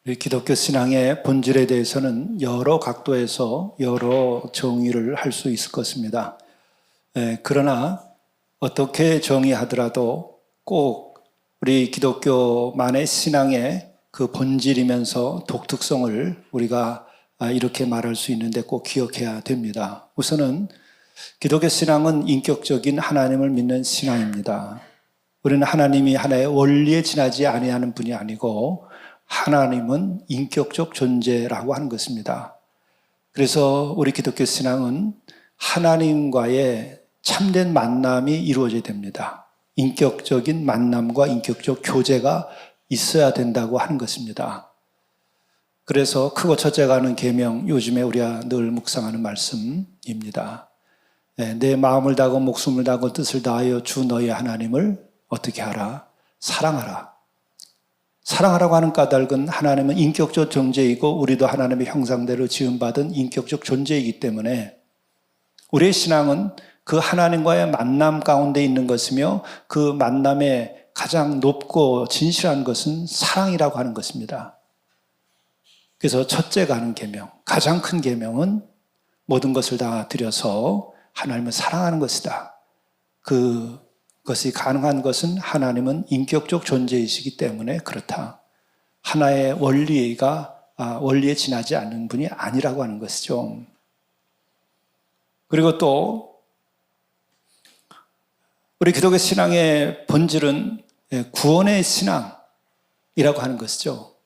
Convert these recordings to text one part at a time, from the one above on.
우리 기독교 신앙의 본질에 대해서는 여러 각도에서 여러 정의를 할 수 있을 것입니다. 그러나 어떻게 정의하더라도 꼭 우리 기독교만의 신앙의 그 본질이면서 독특성을 우리가 이렇게 말할 수 있는데 꼭 기억해야 됩니다. 우선은 기독교 신앙은 인격적인 하나님을 믿는 신앙입니다. 우리는 하나님이 하나의 원리에 지나지 아니하는 분이 아니고 하나님은 인격적 존재라고 하는 것입니다. 그래서 우리 기독교 신앙은 하나님과의 참된 만남이 이루어져야 됩니다. 인격적인 만남과 인격적 교제가 있어야 된다고 하는 것입니다. 그래서 크고 첫째가 하는 계명, 요즘에 우리가 늘 묵상하는 말씀입니다. 내 마음을 다하고 목숨을 다하고 뜻을 다하여 주 너희 하나님을 어떻게 하라? 사랑하라. 사랑하라고 하는 까닭은 하나님은 인격적 존재이고 우리도 하나님의 형상대로 지음받은 인격적 존재이기 때문에 우리의 신앙은 그 하나님과의 만남 가운데 있는 것이며 그 만남의 가장 높고 진실한 것은 사랑이라고 하는 것입니다. 그래서 첫째가 하는 계명, 가장 큰 계명은 모든 것을 다 드려서 하나님을 사랑하는 것이다. 그것이 가능한 것은 하나님은 인격적 존재이시기 때문에 그렇다. 하나의 원리에 지나지 않는 분이 아니라고 하는 것이죠. 그리고 또 우리 기독교 신앙의 본질은 구원의 신앙이라고 하는 것이죠.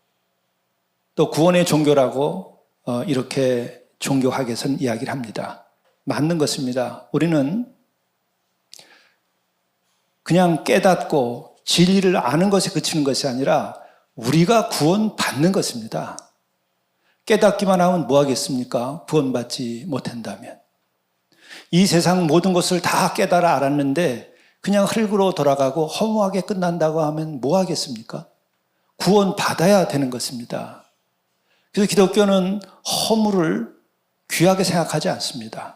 또 구원의 종교라고 이렇게 종교학에서는 이야기를 합니다. 맞는 것입니다. 우리는 그냥 깨닫고 진리를 아는 것에 그치는 것이 아니라 우리가 구원받는 것입니다. 깨닫기만 하면 뭐 하겠습니까? 구원받지 못한다면. 이 세상 모든 것을 다 깨달아 알았는데 그냥 흙으로 돌아가고 허무하게 끝난다고 하면 뭐 하겠습니까? 구원받아야 되는 것입니다. 그래서 기독교는 허물을 귀하게 생각하지 않습니다.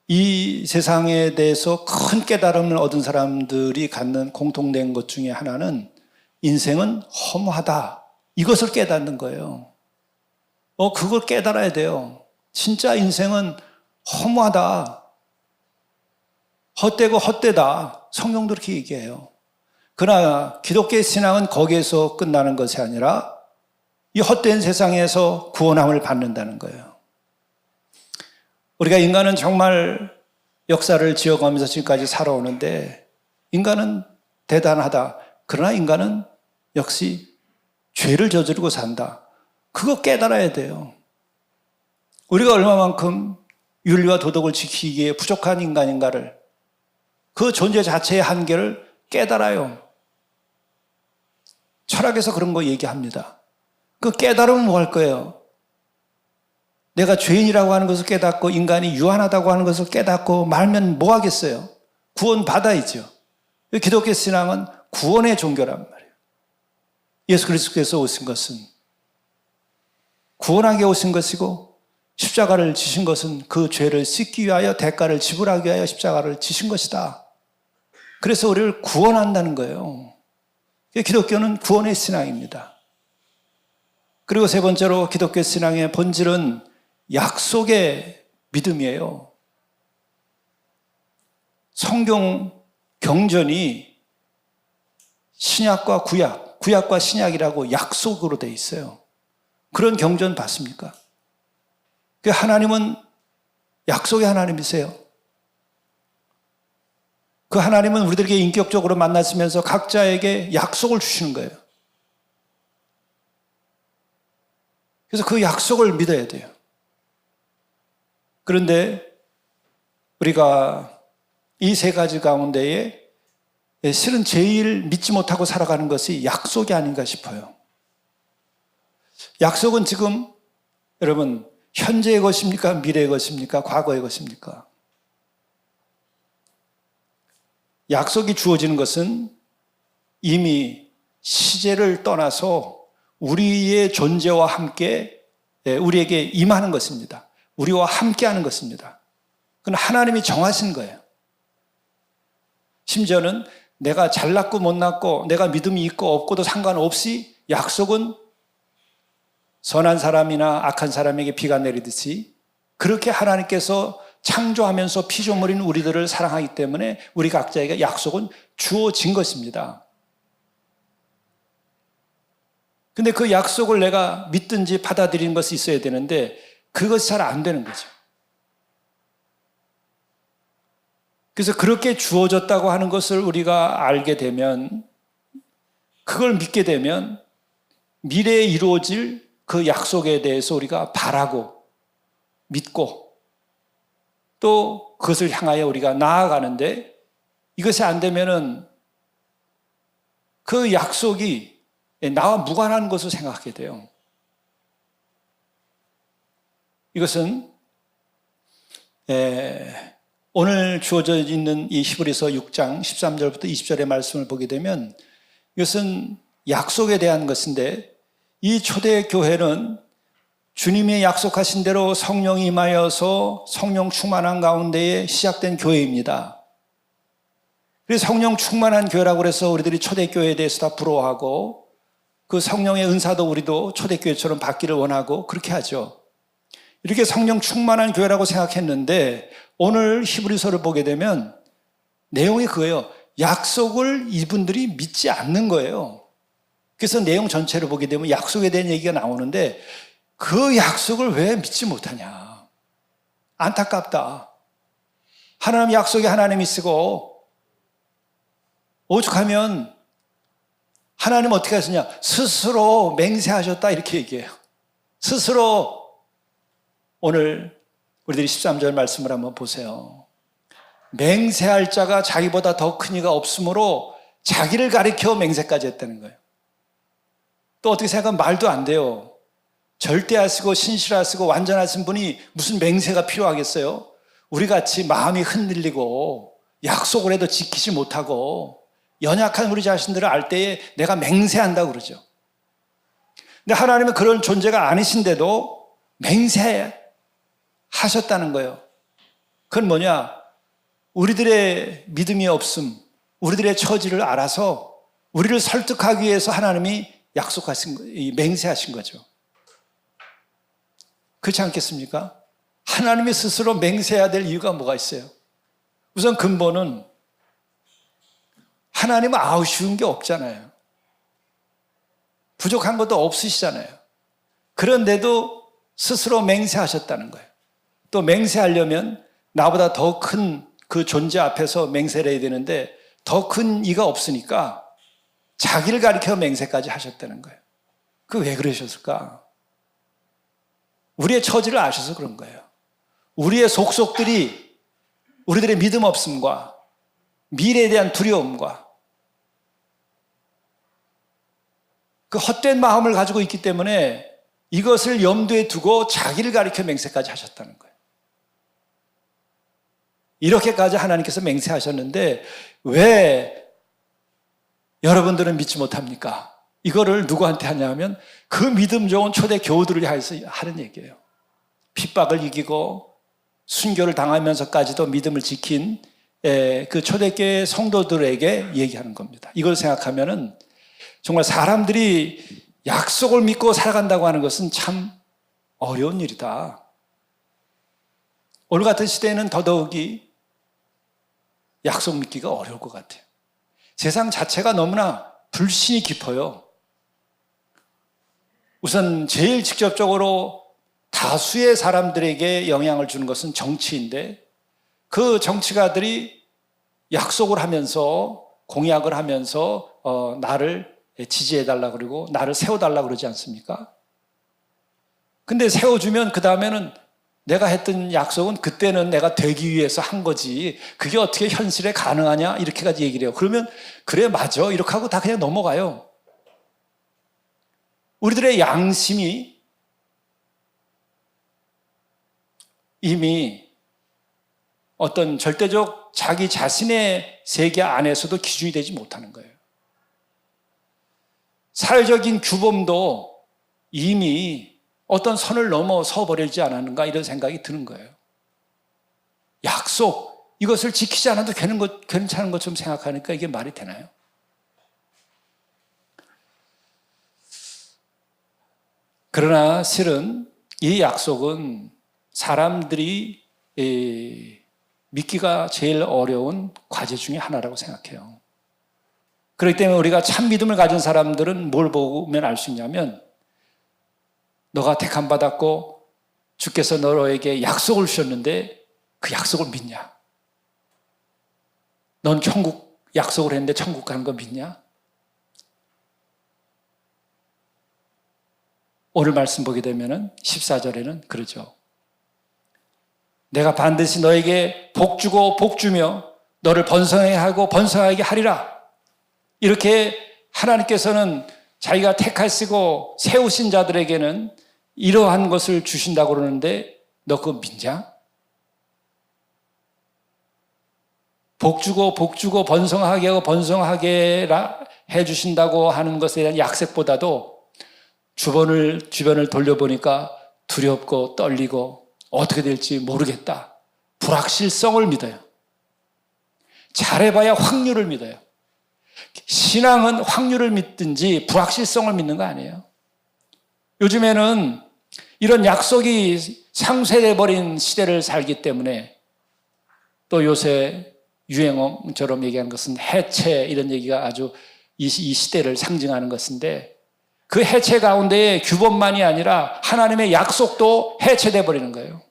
이 세상에 대해서 큰 깨달음을 얻은 사람들이 갖는 공통된 것 중에 하나는 인생은 허무하다. 이것을 깨닫는 거예요. 그걸 깨달아야 돼요. 진짜 인생은 허무하다. 헛되고 헛되다. 성경도 그렇게 얘기해요. 그러나 기독교의 신앙은 거기에서 끝나는 것이 아니라 이 헛된 세상에서 구원함을 받는다는 거예요. 우리가 인간은 정말 역사를 지어가면서 지금까지 살아오는데 인간은 대단하다. 그러나 인간은 역시 죄를 저지르고 산다. 그거 깨달아야 돼요. 우리가 얼마만큼 윤리와 도덕을 지키기에 부족한 인간인가를, 그 존재 자체의 한계를 깨달아요. 철학에서 그런 거 얘기합니다. 그 깨달으면 뭐 할 거예요? 내가 죄인이라고 하는 것을 깨닫고 인간이 유한하다고 하는 것을 깨닫고 말면 뭐 하겠어요? 구원 받아야죠. 기독교 신앙은 구원의 종교란 말이에요. 예수 그리스도께서 오신 것은 구원하게 오신 것이고 십자가를 지신 것은 그 죄를 씻기 위하여 대가를 지불하기 위하여 십자가를 지신 것이다. 그래서 우리를 구원한다는 거예요. 기독교는 구원의 신앙입니다. 그리고 세 번째로 기독교 신앙의 본질은 약속의 믿음이에요. 성경 경전이 신약과 구약, 구약과 신약이라고 약속으로 돼 있어요. 그런 경전 봤습니까? 하나님은 약속의 하나님이세요. 그 하나님은 우리들에게 인격적으로 만나시면서 각자에게 약속을 주시는 거예요. 그래서 그 약속을 믿어야 돼요. 그런데 우리가 이 세 가지 가운데에 실은 제일 믿지 못하고 살아가는 것이 약속이 아닌가 싶어요. 약속은 지금 여러분 현재의 것입니까? 미래의 것입니까? 과거의 것입니까? 약속이 주어지는 것은 이미 시제를 떠나서 우리의 존재와 함께 우리에게 임하는 것입니다. 우리와 함께하는 것입니다. 그건 하나님이 정하신 거예요. 심지어는 내가 잘났고 못났고 내가 믿음이 있고 없고도 상관없이 약속은 선한 사람이나 악한 사람에게 비가 내리듯이 그렇게 하나님께서 창조하면서 피조물인 우리들을 사랑하기 때문에 우리 각자에게 약속은 주어진 것입니다. 근데 그 약속을 내가 믿든지 받아들이는 것이 있어야 되는데 그것이 잘 안 되는 거죠. 그래서 그렇게 주어졌다고 하는 것을 우리가 알게 되면, 그걸 믿게 되면 미래에 이루어질 그 약속에 대해서 우리가 바라고 믿고 또 그것을 향하여 우리가 나아가는데, 이것이 안 되면은 그 약속이 나와 무관한 것을 생각하게 돼요. 이것은 오늘 주어져 있는 이 히브리서 6장 13절부터 20절의 말씀을 보게 되면 이것은 약속에 대한 것인데, 이 초대교회는 주님이 약속하신 대로 성령이 임하여서 성령 충만한 가운데에 시작된 교회입니다. 그래서 성령 충만한 교회라고 해서 우리들이 초대교회에 대해서 다 부러워하고 그 성령의 은사도 우리도 초대교회처럼 받기를 원하고 그렇게 하죠. 이렇게 성령 충만한 교회라고 생각했는데 오늘 히브리서를 보게 되면 내용이 그거예요. 약속을 이분들이 믿지 않는 거예요. 그래서 내용 전체를 보게 되면 약속에 대한 얘기가 나오는데 그 약속을 왜 믿지 못하냐. 안타깝다. 하나님 약속이 하나님이 쓰고 오죽하면 하나님 어떻게 하시냐. 스스로 맹세하셨다 이렇게 얘기해요. 스스로. 오늘 우리들이 13절 말씀을 한번 보세요. 맹세할 자가 자기보다 더 큰 이가 없으므로 자기를 가리켜 맹세까지 했다는 거예요. 또 어떻게 생각하면 말도 안 돼요. 절대하시고 신실하시고 완전하신 분이 무슨 맹세가 필요하겠어요? 우리같이 마음이 흔들리고 약속을 해도 지키지 못하고 연약한 우리 자신들을 알 때에 내가 맹세한다고 그러죠. 근데 하나님은 그런 존재가 아니신데도 맹세하셨다는 거예요. 그건 뭐냐? 우리들의 믿음이 없음, 우리들의 처지를 알아서 우리를 설득하기 위해서 하나님이 약속하신, 맹세하신 거죠. 그렇지 않겠습니까? 하나님이 스스로 맹세해야 될 이유가 뭐가 있어요? 우선 근본은 하나님은 아쉬운 게 없잖아요. 부족한 것도 없으시잖아요. 그런데도 스스로 맹세하셨다는 거예요. 또 맹세하려면 나보다 더 큰 그 존재 앞에서 맹세를 해야 되는데 더 큰 이가 없으니까 자기를 가리켜 맹세까지 하셨다는 거예요. 그 왜 그러셨을까? 우리의 처지를 아셔서 그런 거예요. 우리의 속속들이 우리들의 믿음 없음과 미래에 대한 두려움과 그 헛된 마음을 가지고 있기 때문에 이것을 염두에 두고 자기를 가리켜 맹세까지 하셨다는 거예요. 이렇게까지 하나님께서 맹세하셨는데 왜 여러분들은 믿지 못합니까? 이거를 누구한테 하냐면 그 믿음 좋은 초대 교우들을 위해서 하는 얘기예요. 핍박을 이기고 순교를 당하면서까지도 믿음을 지킨 그 초대교회 성도들에게 얘기하는 겁니다. 이걸 생각하면은 정말 사람들이 약속을 믿고 살아간다고 하는 것은 참 어려운 일이다. 오늘 같은 시대에는 더더욱이 약속 믿기가 어려울 것 같아요. 세상 자체가 너무나 불신이 깊어요. 우선 제일 직접적으로 다수의 사람들에게 영향을 주는 것은 정치인데 그 정치가들이 약속을 하면서 공약을 하면서 나를 지지해달라 그러고 나를 세워달라 그러지 않습니까? 근데 세워주면 그 다음에는 내가 했던 약속은 그때는 내가 되기 위해서 한 거지 그게 어떻게 현실에 가능하냐 이렇게까지 얘기를 해요. 그러면 그래 맞아 이렇게 하고 다 그냥 넘어가요. 우리들의 양심이 이미 어떤 절대적 자기 자신의 세계 안에서도 기준이 되지 못하는 거예요. 사회적인 규범도 이미 어떤 선을 넘어서 버리지 않았는가 이런 생각이 드는 거예요. 약속, 이것을 지키지 않아도 괜찮은 것처럼 생각하니까 이게 말이 되나요? 그러나 실은 이 약속은 사람들이 믿기가 제일 어려운 과제 중에 하나라고 생각해요. 그렇기 때문에 우리가 참 믿음을 가진 사람들은 뭘 보면 알 수 있냐면, 너가 택함 받았고 주께서 너에게 약속을 주셨는데 그 약속을 믿냐? 넌 천국 약속을 했는데 천국 가는 거 믿냐? 오늘 말씀 보게 되면은 14절에는 그러죠. 내가 반드시 너에게 복 주고 복 주며 너를 번성하게 하고 번성하게 하리라. 이렇게 하나님께서는 자기가 택하시고 세우신 자들에게는 이러한 것을 주신다고 그러는데 너 그거 믿냐? 복 주고 복 주고 번성하게 하고 번성하게 해주신다고 하는 것에 대한 약속보다도 주변을 돌려보니까 두렵고 떨리고 어떻게 될지 모르겠다. 불확실성을 믿어요. 잘해봐야 확률을 믿어요. 신앙은 확률을 믿든지 불확실성을 믿는 거 아니에요. 요즘에는 이런 약속이 상쇄돼버린 시대를 살기 때문에, 또 요새 유행어처럼 얘기하는 것은 해체, 이런 얘기가 아주 이 시대를 상징하는 것인데, 그 해체 가운데에 규범만이 아니라 하나님의 약속도 해체돼 버리는 거예요.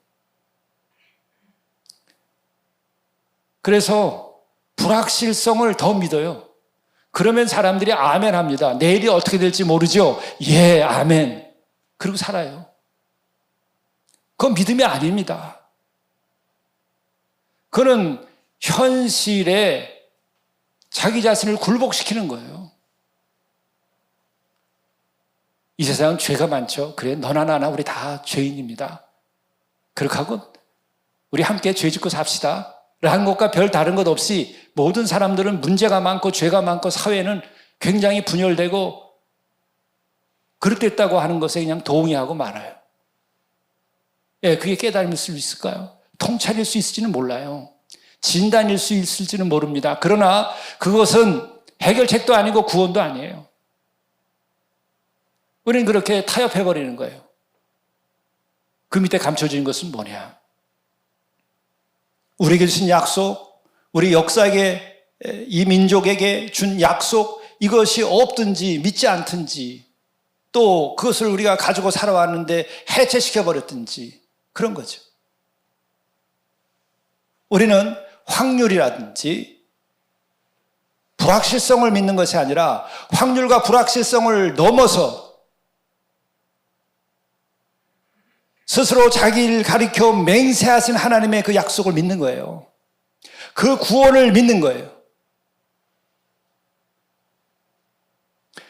그래서 불확실성을 더 믿어요. 그러면 사람들이 아멘 합니다. 내일이 어떻게 될지 모르죠? 예, 아멘. 그리고 살아요. 그건 믿음이 아닙니다. 그는 현실에 자기 자신을 굴복시키는 거예요. 이 세상은 죄가 많죠. 그래, 너나 나나 우리 다 죄인입니다. 그렇게 하고 우리 함께 죄 짓고 삽시다 라는 것과 별 다른 것 없이 모든 사람들은 문제가 많고 죄가 많고 사회는 굉장히 분열되고 그렇겠다고 하는 것에 그냥 동의하고 말아요. 예, 그게 깨달을 수 있을까요? 통찰일 수 있을지는 몰라요. 진단일 수 있을지는 모릅니다. 그러나 그것은 해결책도 아니고 구원도 아니에요. 우리는 그렇게 타협해버리는 거예요. 그 밑에 감춰진 것은 뭐냐? 우리에게 주신 약속, 우리 역사에게, 이 민족에게 준 약속, 이것이 없든지 믿지 않든지, 또 그것을 우리가 가지고 살아왔는데 해체시켜버렸든지, 그런 거죠. 우리는 확률이라든지 불확실성을 믿는 것이 아니라 확률과 불확실성을 넘어서 스스로 자기를 가리켜 맹세하신 하나님의 그 약속을 믿는 거예요. 그 구원을 믿는 거예요.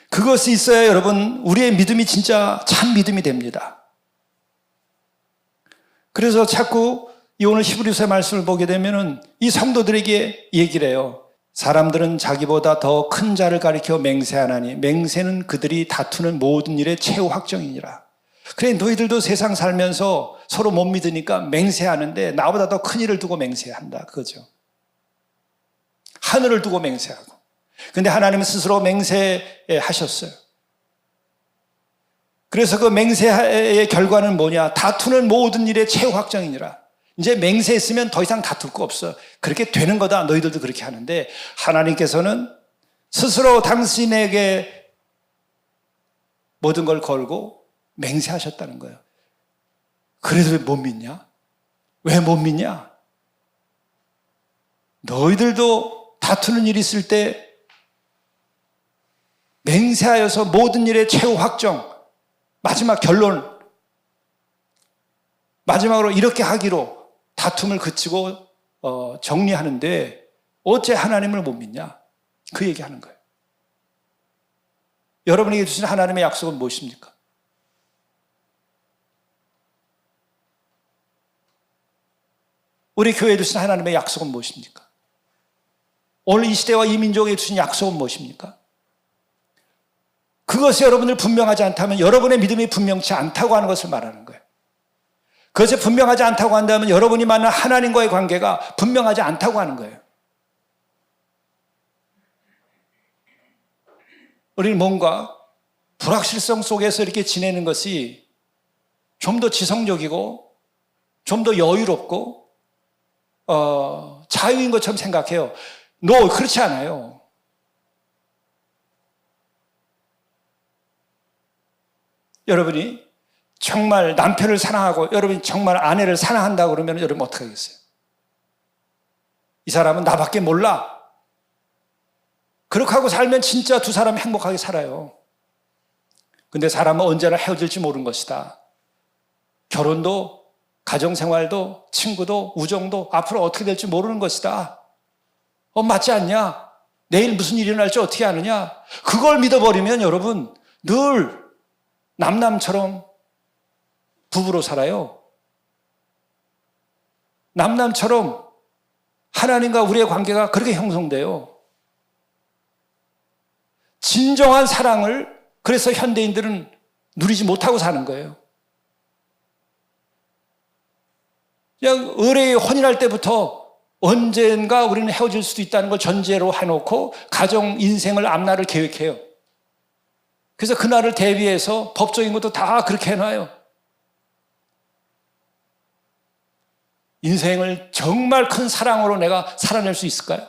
그것이 있어야 여러분, 우리의 믿음이 진짜 참 믿음이 됩니다. 그래서 자꾸 이 오늘 히브리서의 말씀을 보게 되면은 이 성도들에게 얘기를 해요. 사람들은 자기보다 더 큰 자를 가리켜 맹세하나니 맹세는 그들이 다투는 모든 일의 최후 확정이니라. 그래, 너희들도 세상 살면서 서로 못 믿으니까 맹세하는데 나보다 더 큰 일을 두고 맹세한다, 그거죠. 하늘을 두고 맹세하고. 근데 하나님은 스스로 맹세하셨어요. 그래서 그 맹세의 결과는 뭐냐? 다투는 모든 일의 최후 확정이니라. 이제 맹세했으면 더 이상 다툴 거 없어. 그렇게 되는 거다. 너희들도 그렇게 하는데 하나님께서는 스스로 당신에게 모든 걸 걸고 맹세하셨다는 거예요. 그래도 왜 못 믿냐? 왜 못 믿냐? 너희들도 다투는 일이 있을 때 맹세하여서 모든 일의 최후 확정, 마지막 결론, 마지막으로 이렇게 하기로 다툼을 그치고 정리하는데 어째 하나님을 못 믿냐? 그 얘기하는 거예요. 여러분에게 주신 하나님의 약속은 무엇입니까? 우리 교회에 주신 하나님의 약속은 무엇입니까? 오늘 이 시대와 이 민족에 주신 약속은 무엇입니까? 그것이 여러분들 분명하지 않다면 여러분의 믿음이 분명치 않다고 하는 것을 말하는 거예요. 그것이 분명하지 않다고 한다면 여러분이 만난 하나님과의 관계가 분명하지 않다고 하는 거예요. 우리는 뭔가 불확실성 속에서 이렇게 지내는 것이 좀 더 지성적이고 좀 더 여유롭고 자유인 것처럼 생각해요. 그렇지 않아요. 여러분이 정말 남편을 사랑하고 여러분이 정말 아내를 사랑한다고 그러면 여러분 어떻게 하겠어요? 이 사람은 나밖에 몰라. 그렇게 하고 살면 진짜 두 사람이 행복하게 살아요. 근데 사람은 언제나 헤어질지 모르는 것이다. 결혼도, 가정생활도, 친구도, 우정도 앞으로 어떻게 될지 모르는 것이다. 맞지 않냐? 내일 무슨 일이 일어날지 어떻게 아느냐? 그걸 믿어버리면 여러분 늘 남남처럼 부부로 살아요. 남남처럼 하나님과 우리의 관계가 그렇게 형성돼요. 진정한 사랑을 그래서 현대인들은 누리지 못하고 사는 거예요. 그냥 의뢰에 혼인할 때부터 언젠가 우리는 헤어질 수도 있다는 걸 전제로 해놓고 가정 인생을 앞날을 계획해요. 그래서 그날을 대비해서 법적인 것도 다 그렇게 해놔요. 인생을 정말 큰 사랑으로 내가 살아낼 수 있을까요?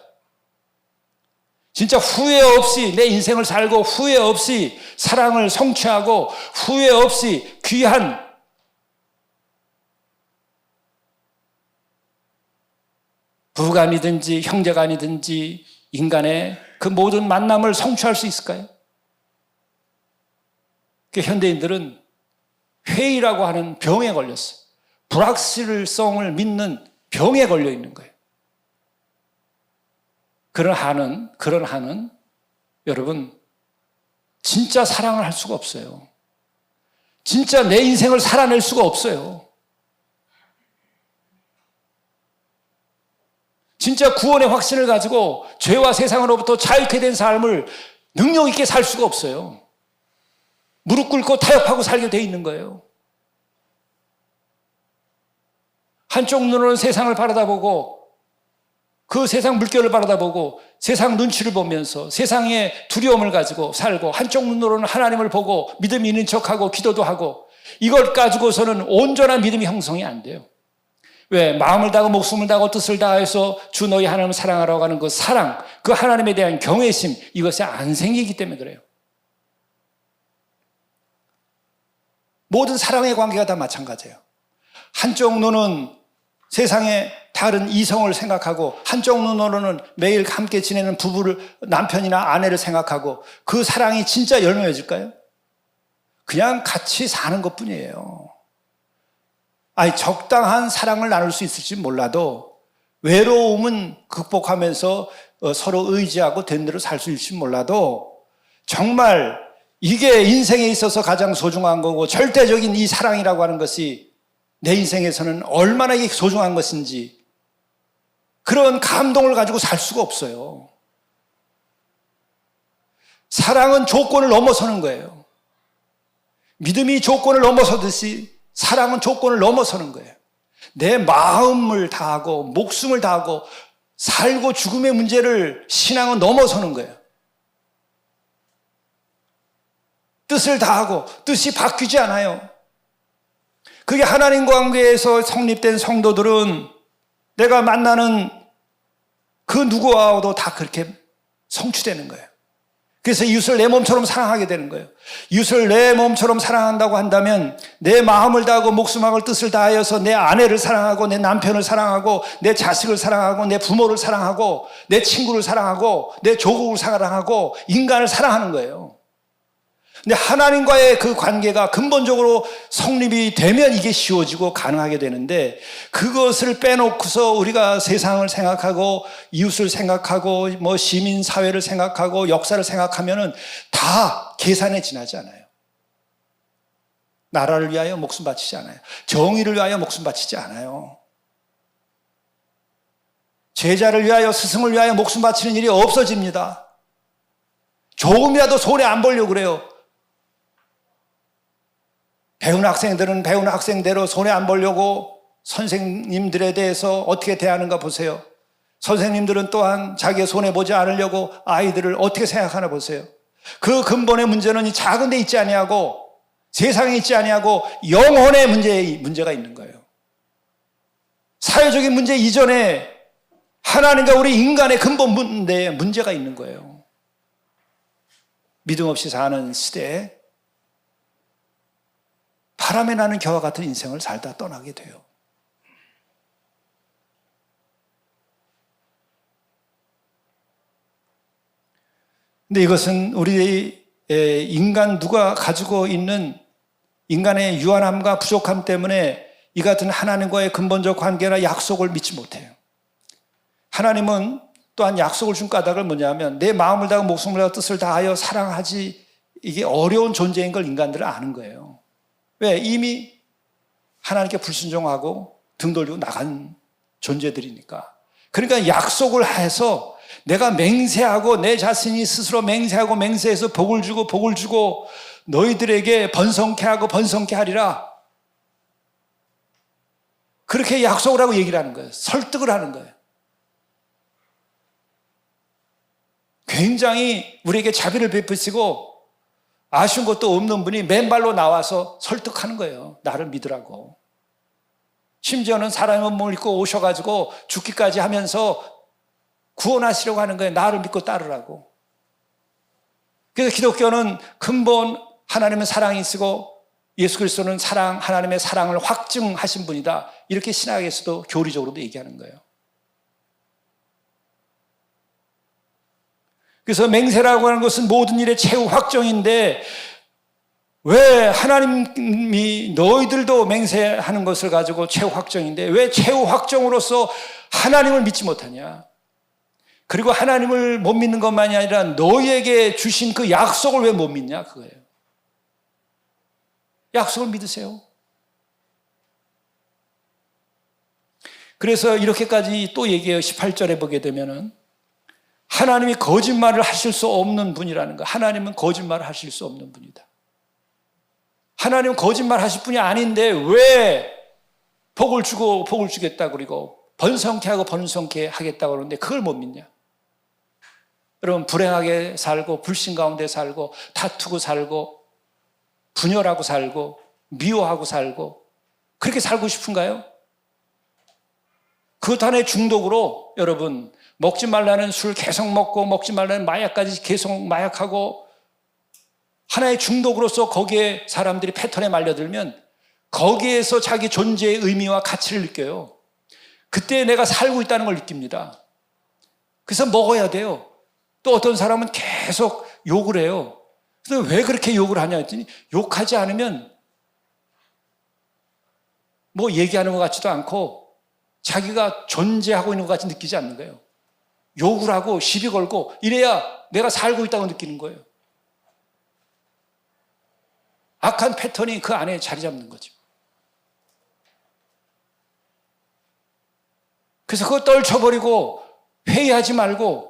진짜 후회 없이 내 인생을 살고 후회 없이 사랑을 성취하고 후회 없이 귀한 부부간이든지 형제간이든지 인간의 그 모든 만남을 성취할 수 있을까요? 현대인들은 회의라고 하는 병에 걸렸어요. 불확실성을 믿는 병에 걸려 있는 거예요. 그런 한은 여러분 진짜 사랑을 할 수가 없어요. 진짜 내 인생을 살아낼 수가 없어요. 진짜 구원의 확신을 가지고 죄와 세상으로부터 자유케 된 삶을 능력 있게 살 수가 없어요. 무릎 꿇고 타협하고 살게 돼 있는 거예요. 한쪽 눈으로는 세상을 바라다보고 그 세상 물결을 바라다보고 세상 눈치를 보면서 세상의 두려움을 가지고 살고 한쪽 눈으로는 하나님을 보고 믿음이 있는 척하고 기도도 하고 이걸 가지고서는 온전한 믿음이 형성이 안 돼요. 왜? 마음을 다하고 목숨을 다하고 뜻을 다해서 주 너희 하나님을 사랑하라고 하는 그 사랑, 그 하나님에 대한 경외심 이것이 안 생기기 때문에 그래요. 모든 사랑의 관계가 다 마찬가지예요. 한쪽 눈은 세상의 다른 이성을 생각하고 한쪽 눈으로는 매일 함께 지내는 부부를 남편이나 아내를 생각하고 그 사랑이 진짜 열매해질까요? 그냥 같이 사는 것뿐이에요. 적당한 사랑을 나눌 수 있을지 몰라도 외로움은 극복하면서 서로 의지하고 된 대로 살 수 있을지 몰라도 정말 이게 인생에 있어서 가장 소중한 거고 절대적인 이 사랑이라고 하는 것이 내 인생에서는 얼마나 이게 소중한 것인지 그런 감동을 가지고 살 수가 없어요. 사랑은 조건을 넘어서는 거예요. 믿음이 조건을 넘어서듯이 사랑은 조건을 넘어서는 거예요. 내 마음을 다하고 목숨을 다하고 살고 죽음의 문제를 신앙은 넘어서는 거예요. 뜻을 다하고 뜻이 바뀌지 않아요. 그게 하나님 관계에서 성립된 성도들은 내가 만나는 그 누구와도 다 그렇게 성취되는 거예요. 그래서 이웃을 내 몸처럼 사랑하게 되는 거예요. 이웃을 내 몸처럼 사랑한다고 한다면 내 마음을 다하고 목숨하고 뜻을 다하여서 내 아내를 사랑하고 내 남편을 사랑하고 내 자식을 사랑하고 내 부모를 사랑하고 내 친구를 사랑하고 내 조국을 사랑하고 인간을 사랑하는 거예요. 근데 하나님과의 그 관계가 근본적으로 성립이 되면 이게 쉬워지고 가능하게 되는데 그것을 빼놓고서 우리가 세상을 생각하고 이웃을 생각하고 시민 사회를 생각하고 역사를 생각하면은 다 계산에 지나지 않아요. 나라를 위하여 목숨 바치지 않아요. 정의를 위하여 목숨 바치지 않아요. 제자를 위하여 스승을 위하여 목숨 바치는 일이 없어집니다. 조금이라도 손해 안 보려고 그래요. 배운 학생들은 배운 학생대로 손해 안 보려고 선생님들에 대해서 어떻게 대하는가 보세요. 선생님들은 또한 자기의 손해 보지 않으려고 아이들을 어떻게 생각하나 보세요. 그 근본의 문제는 이 작은 데 있지 아니하고 세상에 있지 아니하고 영혼의 문제가 있는 거예요. 사회적인 문제 이전에 하나님과 우리 인간의 근본 문제가 있는 거예요. 믿음 없이 사는 시대에 바람에 나는 겨와 같은 인생을 살다 떠나게 돼요. 근데 이것은 우리 인간 누가 가지고 있는 인간의 유한함과 부족함 때문에 이 같은 하나님과의 근본적 관계나 약속을 믿지 못해요. 하나님은 또한 약속을 준 까닭을 뭐냐면 내 마음을 다하고 목숨을 다하고 뜻을 다하여 사랑하지, 이게 어려운 존재인 걸 인간들은 아는 거예요. 왜? 이미 하나님께 불순종하고 등 돌리고 나간 존재들이니까. 그러니까 약속을 해서 내가 맹세하고 내 자신이 스스로 맹세하고 맹세해서 복을 주고 너희들에게 번성케 하고 번성케 하리라. 그렇게 약속을 하고 얘기를 하는 거예요. 설득을 하는 거예요. 굉장히 우리에게 자비를 베푸시고 아쉬운 것도 없는 분이 맨발로 나와서 설득하는 거예요. 나를 믿으라고. 심지어는 사람의 몸을 입고 오셔가지고 죽기까지 하면서 구원하시려고 하는 거예요. 나를 믿고 따르라고. 그래서 기독교는 근본 하나님은 사랑이 있고 예수 그리스도는 하나님의 사랑을 확증하신 분이다. 이렇게 신학에서도 교리적으로도 얘기하는 거예요. 그래서 맹세라고 하는 것은 모든 일의 최후 확정인데 왜 하나님이 너희들도 맹세하는 것을 가지고 최후 확정인데 왜 최후 확정으로서 하나님을 믿지 못하냐? 그리고 하나님을 못 믿는 것만이 아니라 너희에게 주신 그 약속을 왜 못 믿냐? 그거예요. 약속을 믿으세요. 그래서 이렇게까지 또 얘기해요. 18절에 보게 되면은 하나님이 거짓말을 하실 수 없는 분이라는 거. 하나님은 거짓말을 하실 수 없는 분이다. 하나님은 거짓말 하실 분이 아닌데 왜 복을 주고 복을 주겠다 그리고 번성케 하고 번성케 하겠다고 그러는데 그걸 못 믿냐? 여러분 불행하게 살고 불신 가운데 살고 다투고 살고 분열하고 살고 미워하고 살고 그렇게 살고 싶은가요? 그것 하나의 중독으로 여러분 먹지 말라는 술 계속 먹고 먹지 말라는 마약까지 계속 마약하고 하나의 중독으로서 거기에 사람들이 패턴에 말려들면 거기에서 자기 존재의 의미와 가치를 느껴요. 그때 내가 살고 있다는 걸 느낍니다. 그래서 먹어야 돼요. 또 어떤 사람은 계속 욕을 해요. 그래서 왜 그렇게 욕을 하냐 했더니 욕하지 않으면 뭐 얘기하는 것 같지도 않고 자기가 존재하고 있는 것 같이 느끼지 않는 거예요. 욕을 하고 시비 걸고 이래야 내가 살고 있다고 느끼는 거예요. 악한 패턴이 그 안에 자리 잡는 거죠. 그래서 그거 떨쳐버리고 회의하지 말고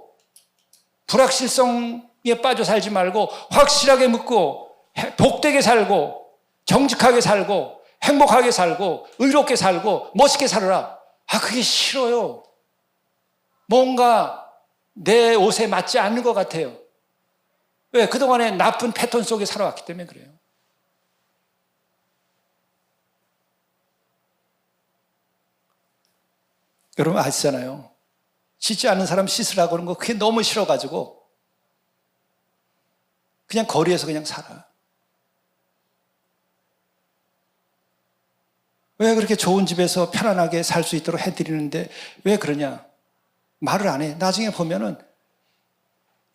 불확실성에 빠져 살지 말고 확실하게 묻고 복되게 살고 정직하게 살고 행복하게 살고 의롭게 살고 멋있게 살아라. 그게 싫어요. 뭔가 내 옷에 맞지 않는 것 같아요. 왜? 그동안에 나쁜 패턴 속에 살아왔기 때문에 그래요. 여러분 아시잖아요. 씻지 않는 사람 씻으라고 하는 거 그게 너무 싫어가지고 그냥 거리에서 그냥 살아. 왜 그렇게 좋은 집에서 편안하게 살 수 있도록 해드리는데 왜 그러냐? 말을 안 해. 나중에 보면은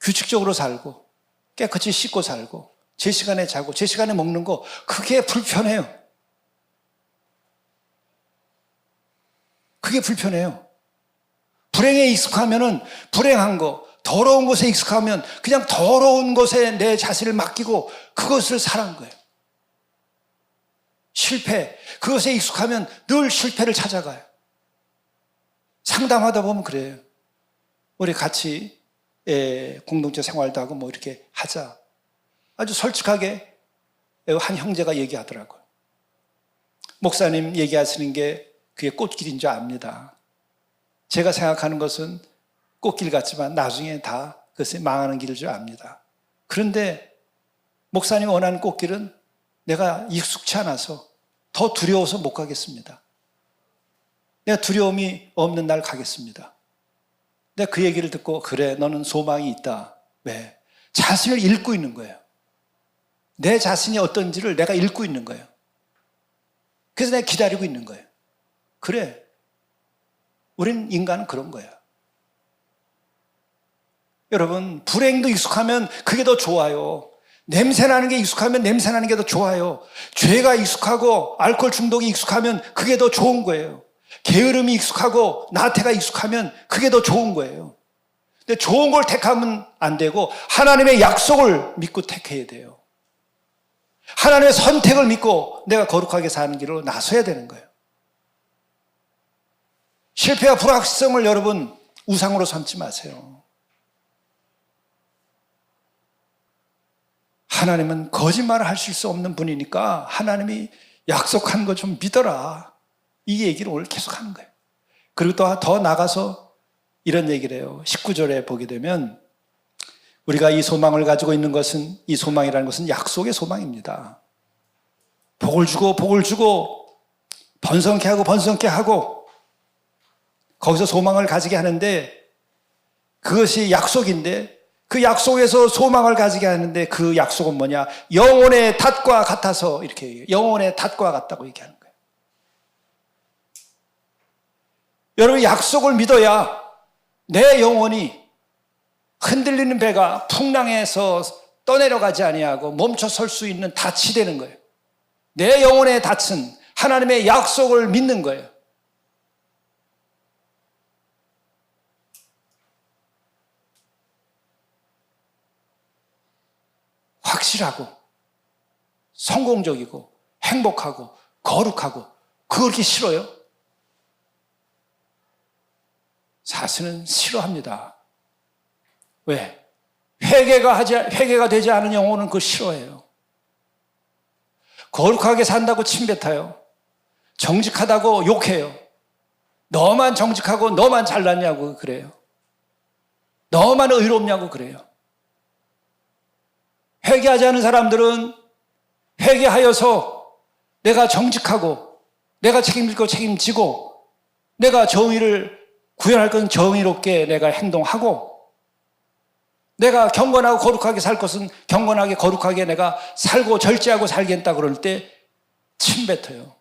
규칙적으로 살고 깨끗이 씻고 살고 제 시간에 자고 제 시간에 먹는 거 그게 불편해요. 그게 불편해요. 불행에 익숙하면은 불행한 거, 더러운 것에 익숙하면 그냥 더러운 것에 내 자신을 맡기고 그것을 살아온 거예요. 실패, 그것에 익숙하면 늘 실패를 찾아가요. 상담하다 보면 그래요. 우리 같이 공동체 생활도 하고 뭐 이렇게 하자. 아주 솔직하게 한 형제가 얘기하더라고요. 목사님 얘기하시는 게 그게 꽃길인 줄 압니다. 제가 생각하는 것은 꽃길 같지만 나중에 다 그것이 망하는 길인 줄 압니다. 그런데 목사님이 원하는 꽃길은 내가 익숙치 않아서 더 두려워서 못 가겠습니다. 내가 두려움이 없는 날 가겠습니다. 내가 그 얘기를 듣고 그래 너는 소망이 있다. 왜? 자신을 읽고 있는 거예요. 내 자신이 어떤지를 내가 읽고 있는 거예요. 그래서 내가 기다리고 있는 거예요. 그래. 우린 인간은 그런 거예요. 여러분, 불행도 익숙하면 그게 더 좋아요. 냄새나는 게 익숙하면 냄새나는 게 더 좋아요. 죄가 익숙하고 알코올 중독이 익숙하면 그게 더 좋은 거예요. 게으름이 익숙하고 나태가 익숙하면 그게 더 좋은 거예요. 근데 좋은 걸 택하면 안 되고 하나님의 약속을 믿고 택해야 돼요. 하나님의 선택을 믿고 내가 거룩하게 사는 길로 나서야 되는 거예요. 실패와 불확실성을 여러분 우상으로 삼지 마세요. 하나님은 거짓말을 하실 수 없는 분이니까 하나님이 약속한 거 좀 믿어라. 이 얘기를 오늘 계속 하는 거예요. 그리고 또 더 나가서 이런 얘기를 해요. 19절에 보게 되면 우리가 이 소망을 가지고 있는 것은, 이 소망이라는 것은 약속의 소망입니다. 복을 주고 번성케 하고 거기서 소망을 가지게 하는데 그것이 약속인데 그 약속에서 소망을 가지게 하는데 그 약속은 뭐냐? 영혼의 닷과 같아서 이렇게 얘기해요. 영혼의 닷과 같다고 얘기하는 거예요. 여러분 약속을 믿어야 내 영혼이 흔들리는 배가 풍랑에서 떠내려가지 아니하고 멈춰 설 수 있는 닻이 되는 거예요. 내 영혼의 닻은 하나님의 약속을 믿는 거예요. 확실하고 성공적이고 행복하고 거룩하고 그렇게 싫어요? 사실은 싫어합니다. 왜? 회개가 되지 않은 영혼은 그걸 싫어해요. 거룩하게 산다고 침뱉어요. 정직하다고 욕해요. 너만 정직하고 너만 잘났냐고 그래요. 너만 의롭냐고 그래요. 회개하지 않은 사람들은 회개하여서 내가 정직하고 내가 책임질 거 책임지고 내가 정의를 구현할 것은 정의롭게 내가 행동하고 내가 경건하고 거룩하게 살 것은 경건하게 거룩하게 내가 살고 절제하고 살겠다 그럴 때 침뱉어요.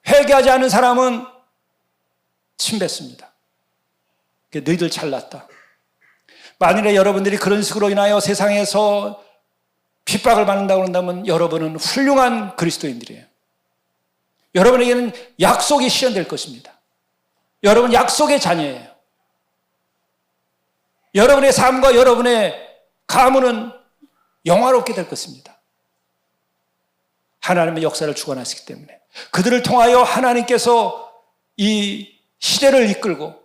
회개하지 않은 사람은 침뱉습니다. 너희들 잘났다. 만일에 여러분들이 그런 식으로 인하여 세상에서 핍박을 받는다고 한다면 여러분은 훌륭한 그리스도인들이에요. 여러분에게는 약속이 실현될 것입니다. 여러분 약속의 자녀예요. 여러분의 삶과 여러분의 가문은 영화롭게 될 것입니다. 하나님의 역사를 주관하시기 때문에 그들을 통하여 하나님께서 이 시대를 이끌고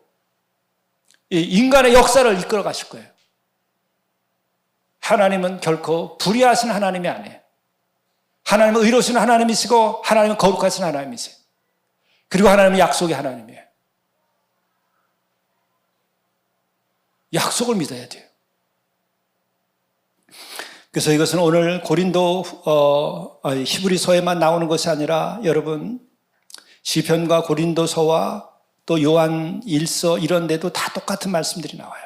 이 인간의 역사를 이끌어 가실 거예요. 하나님은 결코 불의하신 하나님이 아니에요. 하나님은 의로우신 하나님이시고 하나님은 거룩하신 하나님이세요. 그리고 하나님은 약속의 하나님이에요. 약속을 믿어야 돼요. 그래서 이것은 오늘 히브리서에만 나오는 것이 아니라 여러분 시편과 고린도서와 또 요한 1서 이런 데도 다 똑같은 말씀들이 나와요.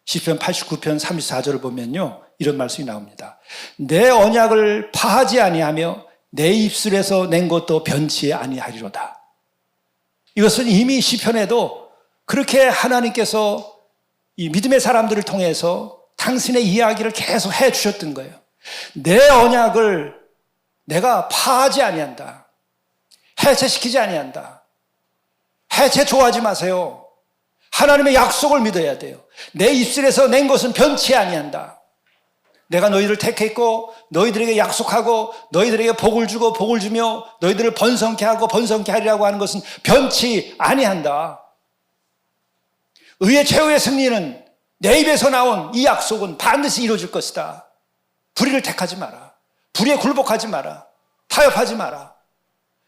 시편 89편 34절을 보면요. 이런 말씀이 나옵니다. 내 언약을 파하지 아니하며 내 입술에서 낸 것도 변치 아니하리로다. 이것은 이미 시편에도 그렇게 하나님께서 이 믿음의 사람들을 통해서 당신의 이야기를 계속 해 주셨던 거예요. 내 언약을 내가 파하지 아니한다. 해체시키지 아니한다. 해체 좋아하지 마세요. 하나님의 약속을 믿어야 돼요. 내 입술에서 낸 것은 변치 아니한다. 내가 너희를 택했고 너희들에게 약속하고 너희들에게 복을 주고 복을 주며 너희들을 번성케 하고 번성케 하리라고 하는 것은 변치 아니한다. 의의 최후의 승리는 내 입에서 나온 이 약속은 반드시 이루어질 것이다. 불의를 택하지 마라. 불의에 굴복하지 마라. 타협하지 마라.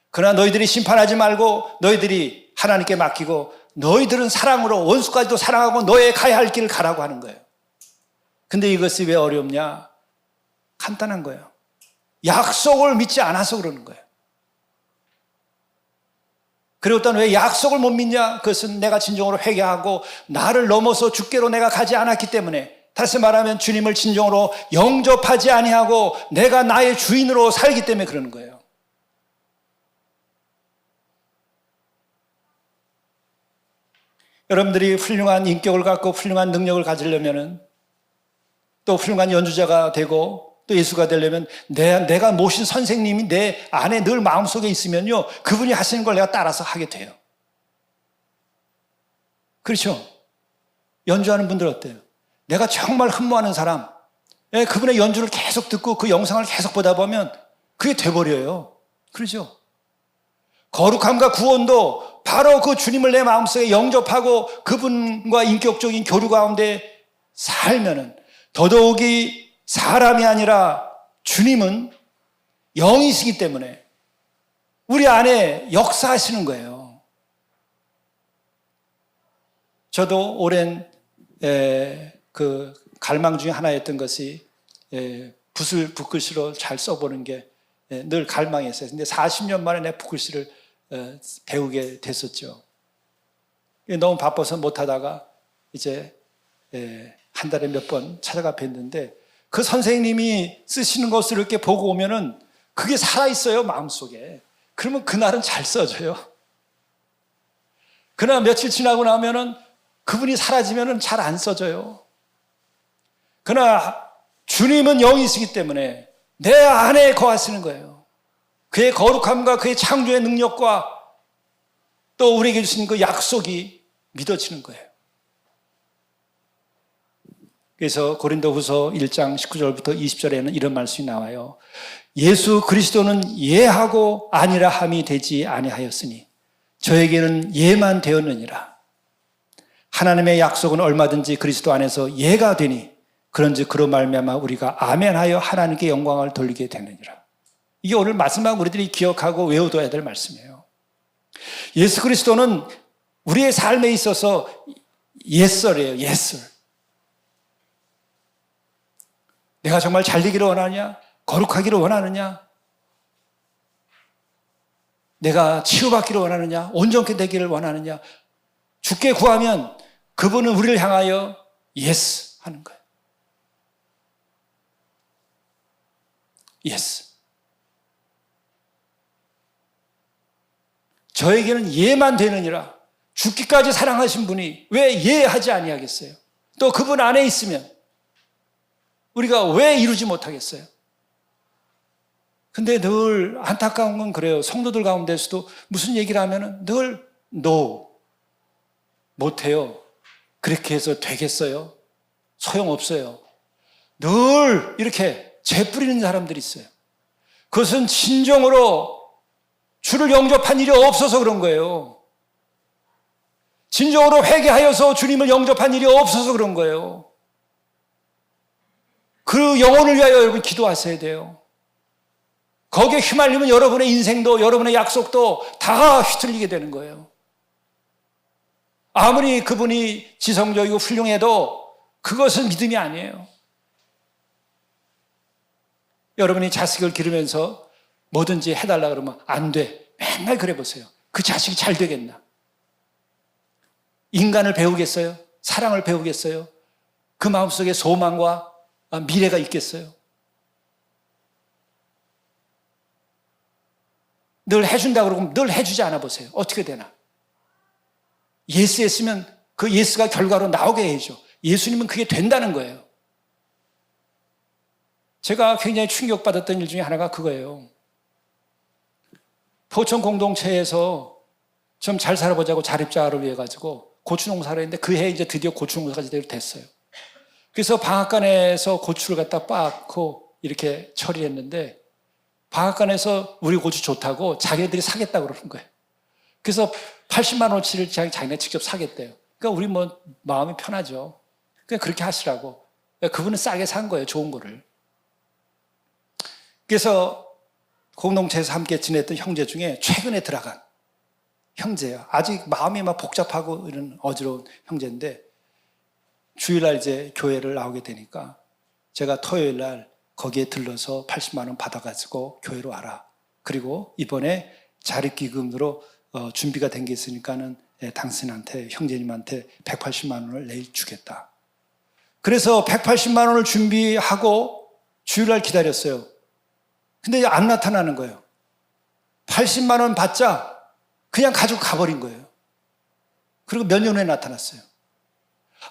그러나 너희들이 심판하지 말고 너희들이 하나님께 맡기고 너희들은 사랑으로 원수까지도 사랑하고 너의 가야 할 길을 가라고 하는 거예요. 근데 이것이 왜 어렵냐? 간단한 거예요. 약속을 믿지 않아서 그러는 거예요. 그리고 또 왜 약속을 못 믿냐? 그것은 내가 진정으로 회개하고 나를 넘어서 주께로 내가 가지 않았기 때문에, 다시 말하면 주님을 진정으로 영접하지 아니하고 내가 나의 주인으로 살기 때문에 그러는 거예요. 여러분들이 훌륭한 인격을 갖고 훌륭한 능력을 가지려면, 또 훌륭한 연주자가 되고 또 예수가 되려면 내가 모신 선생님이 내 안에 늘 마음속에 있으면요, 그분이 하시는 걸 내가 따라서 하게 돼요. 그렇죠? 연주하는 분들 어때요? 내가 정말 흠모하는 사람, 그분의 연주를 계속 듣고 그 영상을 계속 보다 보면 그게 돼버려요. 그렇죠? 거룩함과 구원도 바로 그 주님을 내 마음속에 영접하고 그분과 인격적인 교류 가운데 살면은, 더더욱이 사람이 아니라 주님은 영이시기 때문에 우리 안에 역사하시는 거예요. 저도 오랜 그 갈망 중에 하나였던 것이 붓글씨로 잘 써보는 게 늘 갈망이었어요. 근데 40년 만에 내 붓글씨를 배우게 됐었죠. 너무 바빠서 못하다가 이제 한 달에 몇 번 찾아가 뵀는데, 그 선생님이 쓰시는 것을 이렇게 보고 오면은 그게 살아있어요, 마음속에. 그러면 그날은 잘 써져요. 그러나 며칠 지나고 나면은 그분이 사라지면은 잘 안 써져요. 그러나 주님은 영이시기 때문에 내 안에 거하시는 거예요. 그의 거룩함과 그의 창조의 능력과 또 우리에게 주신 그 약속이 믿어지는 거예요. 그래서 고린도후서 1장 19절부터 20절에는 이런 말씀이 나와요. 예수 그리스도는 예하고 아니라 함이 되지 아니하였으니 저에게는 예만 되었느니라. 하나님의 약속은 얼마든지 그리스도 안에서 예가 되니 그런즉 그로 말미암아 우리가 아멘하여 하나님께 영광을 돌리게 되느니라. 이게 오늘 마지막 우리들이 기억하고 외워둬야 될 말씀이에요. 예수 그리스도는 우리의 삶에 있어서 예설이에요. 예설. 내가 정말 잘 되기를 원하느냐? 거룩하기를 원하느냐? 내가 치유받기를 원하느냐? 온전케 되기를 원하느냐? 주께 구하면 그분은 우리를 향하여 예스 하는 거예요. 예스. 저에게는 예만 되느니라. 죽기까지 사랑하신 분이 왜 예하지 아니하겠어요? 또 그분 안에 있으면 우리가 왜 이루지 못하겠어요? 근데 늘 안타까운 건 그래요. 성도들 가운데서도 무슨 얘기를 하면은 늘 no, 못해요. 그렇게 해서 되겠어요? 소용없어요. 늘 이렇게 재뿌리는 사람들이 있어요. 그것은 진정으로 주를 영접한 일이 없어서 그런 거예요. 진정으로 회개하여서 주님을 영접한 일이 없어서 그런 거예요. 그 영혼을 위하여 여러분 기도하셔야 돼요. 거기에 휘말리면 여러분의 인생도 여러분의 약속도 다 휘둘리게 되는 거예요. 아무리 그분이 지성적이고 훌륭해도 그것은 믿음이 아니에요. 여러분이 자식을 기르면서 뭐든지 해달라 그러면 안 돼. 맨날 그래 보세요. 그 자식이 잘 되겠나? 인간을 배우겠어요? 사랑을 배우겠어요? 그 마음속에 소망과 미래가 있겠어요? 늘 해준다 그러고 늘 해주지 않아 보세요. 어떻게 되나? 예스 했으면 그 예스가 결과로 나오게 해야죠. 예수님은 그게 된다는 거예요. 제가 굉장히 충격받았던 일 중에 하나가 그거예요. 포천 공동체에서 좀 잘 살아보자고 자립자를 위해 가지고 고추 농사를 했는데 그 해 이제 드디어 고추 농사가 됐어요. 그래서 방앗간에서 고추를 갖다 빻고 이렇게 처리했는데 방앗간에서 우리 고추 좋다고 자기네들이 사겠다고 그러는 거예요. 그래서 80만 원치를 자기네 직접 사겠대요. 그러니까 우리 뭐 마음이 편하죠. 그냥 그렇게 하시라고. 그분은 싸게 산 거예요. 좋은 거를. 그래서 공동체에서 함께 지냈던 형제 중에 최근에 들어간 형제예요. 아직 마음이 막 복잡하고 이런 어지러운 형제인데 주일날 이제 교회를 나오게 되니까 제가 토요일 날 거기에 들러서 80만 원 받아가지고 교회로 와라. 그리고 이번에 자립기금으로 준비가 된 게 있으니까는 당신한테, 형제님한테 180만 원을 내일 주겠다. 그래서 180만 원을 준비하고 주일날 기다렸어요. 근데 안 나타나는 거예요. 80만 원 받자 그냥 가지고 가버린 거예요. 그리고 몇 년 후에 나타났어요.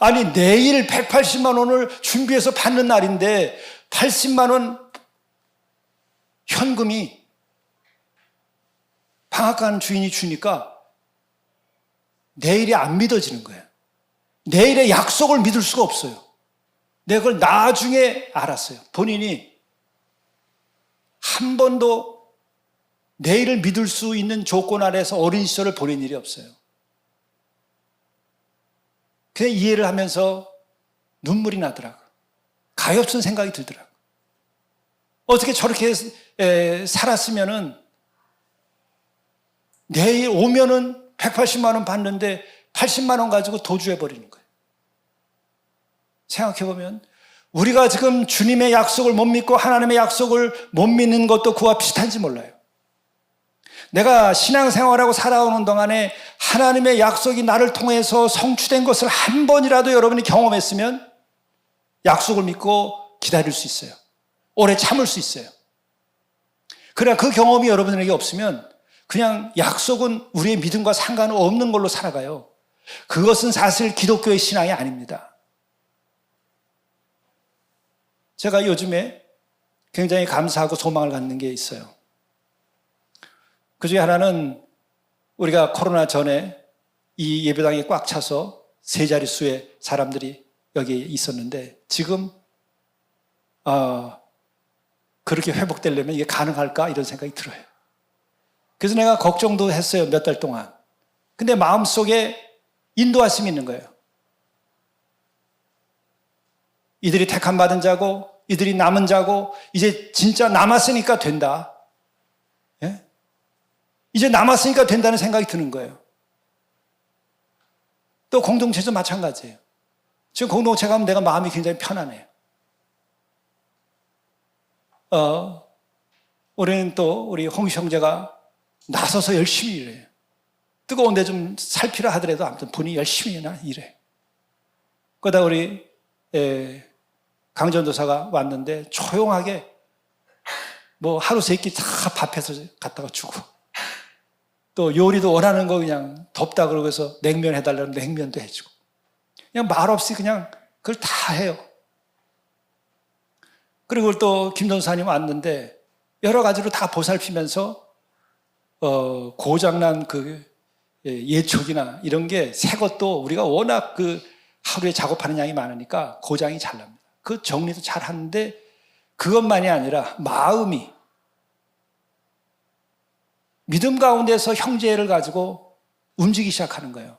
아니, 내일 180만 원을 준비해서 받는 날인데 80만 원 현금이 방앗간 주인이 주니까 내일이 안 믿어지는 거예요. 내일의 약속을 믿을 수가 없어요. 내가 그걸 나중에 알았어요. 본인이 한 번도 내일을 믿을 수 있는 조건 아래에서 어린 시절을 보낸 일이 없어요. 그냥 이해를 하면서 눈물이 나더라고요. 가엾은 생각이 들더라고요. 어떻게 저렇게 살았으면은 내일 오면은 180만 원 받는데 80만 원 가지고 도주해버리는 거예요. 생각해보면 우리가 지금 주님의 약속을 못 믿고 하나님의 약속을 못 믿는 것도 그와 비슷한지 몰라요. 내가 신앙생활하고 살아오는 동안에 하나님의 약속이 나를 통해서 성취된 것을 한 번이라도 여러분이 경험했으면 약속을 믿고 기다릴 수 있어요. 오래 참을 수 있어요. 그러나 그 경험이 여러분에게 없으면 그냥 약속은 우리의 믿음과 상관없는 걸로 살아가요. 그것은 사실 기독교의 신앙이 아닙니다. 제가 요즘에 굉장히 감사하고 소망을 갖는 게 있어요. 그 중에 하나는 우리가 코로나 전에 이 예배당이 꽉 차서 세 자릿수의 사람들이 여기 있었는데 지금 그렇게 회복되려면 이게 가능할까 이런 생각이 들어요. 그래서 내가 걱정도 했어요. 몇 달 동안. 근데 마음속에 인도하심이 있는 거예요. 이들이 택함 받은 자고 이들이 남은 자고 이제 진짜 남았으니까 된다. 예? 이제 남았으니까 된다는 생각이 드는 거예요. 또 공동체도 마찬가지예요. 지금 공동체 가면 내가 마음이 굉장히 편안해요. 우리는 또 우리 홍시 형제가 나서서 열심히 일해요. 뜨거운 데 좀 살피라 하더라도 아무튼 본인이 열심히 일해. 그러다 우리 강전도사가 왔는데 조용하게 뭐 하루 세 끼 다 밥해서 갖다가 주고 또 요리도 원하는 거 그냥 덥다 그러고 해서 냉면 해달라면 냉면도 해주고 그냥 말없이 그냥 그걸 다 해요. 그리고 또 김전사님 왔는데 여러 가지로 다 보살피면서 고장난 그 예촉이나 이런 게 새 것도 우리가 워낙 그 하루에 작업하는 양이 많으니까 고장이 잘 납니다. 그 정리도 잘 하는데 그것만이 아니라 마음이 믿음 가운데서 형제를 가지고 움직이기 시작하는 거예요.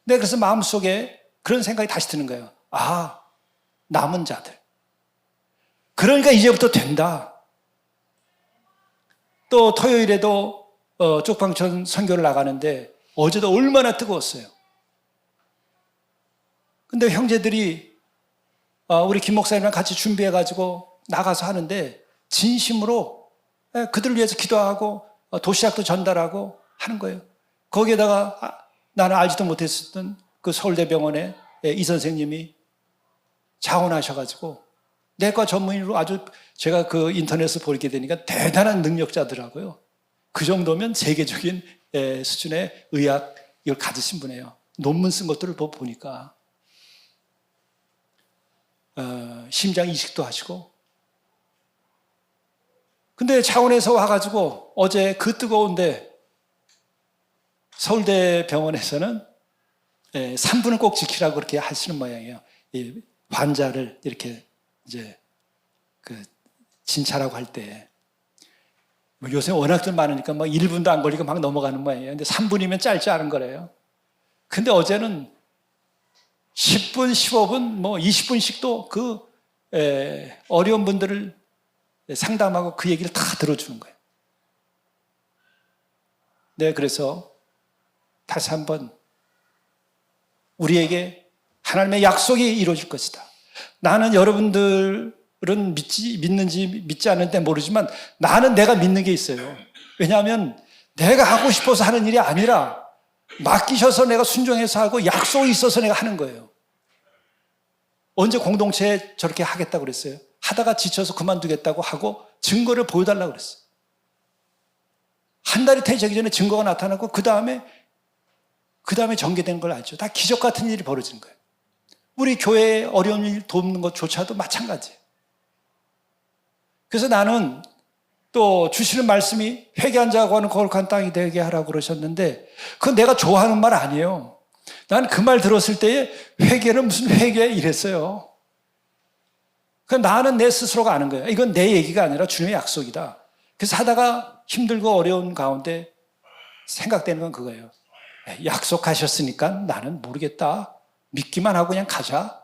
네, 그래서 마음속에 그런 생각이 다시 드는 거예요. 아, 남은 자들. 그러니까 이제부터 된다. 또 토요일에도 쪽방촌 선교를 나가는데 어제도 얼마나 뜨거웠어요. 근데 형제들이 우리 김 목사님이랑 같이 준비해가지고 나가서 하는데 진심으로 그들을 위해서 기도하고 도시락도 전달하고 하는 거예요. 거기에다가 나는 알지도 못했었던 그 서울대병원에 이 선생님이 자원하셔가지고 내과 전문의로 아주 제가 그 인터넷에서 보게 되니까 대단한 능력자더라고요. 그 정도면 세계적인 수준의 의학을 가지신 분이에요. 논문 쓴 것들을 보니까 심장 이식도 하시고 근데 차원에서 와가지고 어제 그 뜨거운데 서울대 병원에서는 3분을 꼭 지키라고 그렇게 하시는 모양이에요. 이 환자를 이렇게 이제 그 진찰하고 할 때 요새 워낙들 많으니까 막 1분도 안 걸리고 막 넘어가는 모양이에요. 근데 3분이면 짧지 않은 거래요. 근데 어제는 10분, 15분, 뭐 20분씩도 그 어려운 분들을 상담하고 그 얘기를 다 들어주는 거예요. 네, 그래서 다시 한번 우리에게 하나님의 약속이 이루어질 것이다. 나는 여러분들 믿는지 믿지 않는지 모르지만 나는 내가 믿는 게 있어요. 왜냐하면 내가 하고 싶어서 하는 일이 아니라 맡기셔서 내가 순종해서 하고 약속이 있어서 내가 하는 거예요. 언제 공동체에 저렇게 하겠다고 그랬어요? 하다가 지쳐서 그만두겠다고 하고 증거를 보여달라고 그랬어요. 한 달이 되기 전에 증거가 나타나고 그 다음에 전개되는 걸 알죠. 다 기적 같은 일이 벌어지는 거예요. 우리 교회에 어려운 일 돕는 것조차도 마찬가지예요. 그래서 나는 또 주시는 말씀이 회개한 자가 구하는 거룩한 땅이 되게 하라고 그러셨는데 그건 내가 좋아하는 말 아니에요. 난 그 말 들었을 때에 회개는 무슨 회개 이랬어요. 나는 내 스스로가 아는 거예요. 이건 내 얘기가 아니라 주님의 약속이다. 그래서 하다가 힘들고 어려운 가운데 생각되는 건 그거예요. 약속하셨으니까 나는 모르겠다. 믿기만 하고 그냥 가자.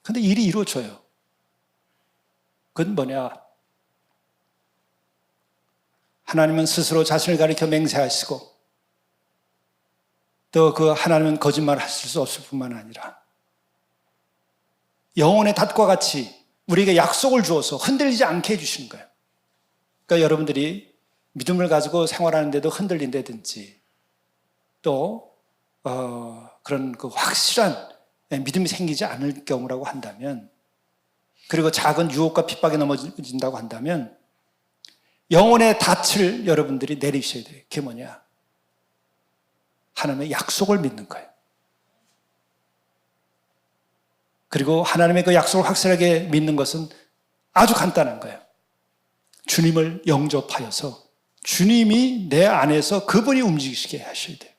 근데 일이 이루어져요. 그건 뭐냐? 하나님은 스스로 자신을 가리켜 맹세하시고 또 그 하나님은 거짓말을 하실 수 없을 뿐만 아니라 영혼의 닷과 같이 우리에게 약속을 주어서 흔들리지 않게 해주시는 거예요. 그러니까 여러분들이 믿음을 가지고 생활하는데도 흔들린다든지 또 그런 그 확실한 믿음이 생기지 않을 경우라고 한다면 그리고 작은 유혹과 핍박에 넘어진다고 한다면 영혼의 닻을 여러분들이 내리셔야 돼요. 그게 뭐냐? 하나님의 약속을 믿는 거예요. 그리고 하나님의 그 약속을 확실하게 믿는 것은 아주 간단한 거예요. 주님을 영접하여서 주님이 내 안에서 그분이 움직이시게 하셔야 돼요.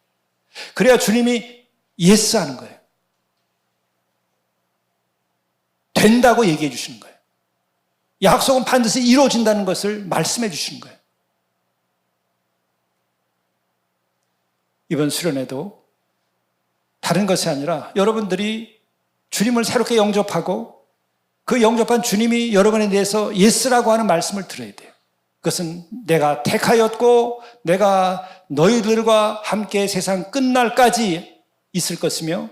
그래야 주님이 예스 하는 거예요. 된다고 얘기해 주시는 거예요. 약속은 반드시 이루어진다는 것을 말씀해 주시는 거예요. 이번 수련회도 다른 것이 아니라 여러분들이 주님을 새롭게 영접하고 그 영접한 주님이 여러분에 대해서 예스라고 하는 말씀을 들어야 돼요. 그것은 내가 택하였고 내가 너희들과 함께 세상 끝날까지 있을 것이며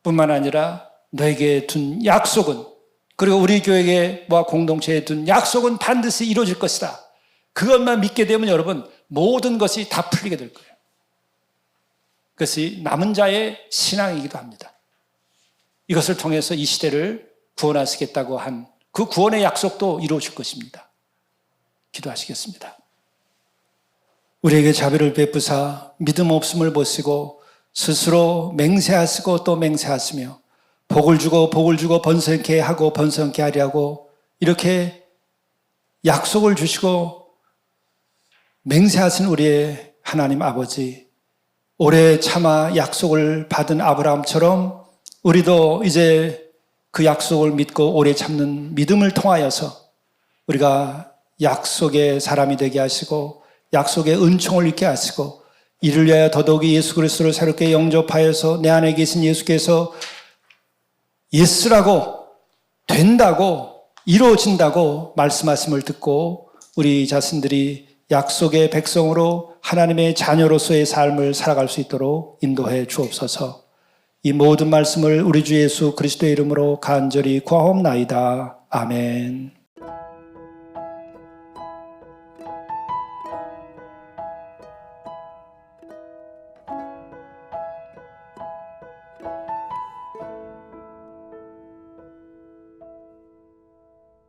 뿐만 아니라 너에게 둔 약속은 그리고 우리 교회와 공동체에 둔 약속은 반드시 이루어질 것이다. 그것만 믿게 되면 여러분 모든 것이 다 풀리게 될 거예요. 그것이 남은 자의 신앙이기도 합니다. 이것을 통해서 이 시대를 구원하시겠다고 한 그 구원의 약속도 이루어질 것입니다. 기도하시겠습니다. 우리에게 자비를 베푸사 믿음 없음을 보시고 스스로 맹세하시고 또 맹세하시며 복을 주고 번성케 하고 번성케 하려고 이렇게 약속을 주시고 맹세하신 우리의 하나님 아버지, 오래 참아 약속을 받은 아브라함처럼 우리도 이제 그 약속을 믿고 오래 참는 믿음을 통하여서 우리가 약속의 사람이 되게 하시고 약속의 은총을 잊게 하시고 이를 위하여 더더욱이 예수 그리스도를 새롭게 영접하여서 내 안에 계신 예수께서 예스라고 된다고 이루어진다고 말씀하심을 듣고 우리 자신들이 약속의 백성으로 하나님의 자녀로서의 삶을 살아갈 수 있도록 인도해 주옵소서. 이 모든 말씀을 우리 주 예수 그리스도의 이름으로 간절히 구하옵나이다. 아멘.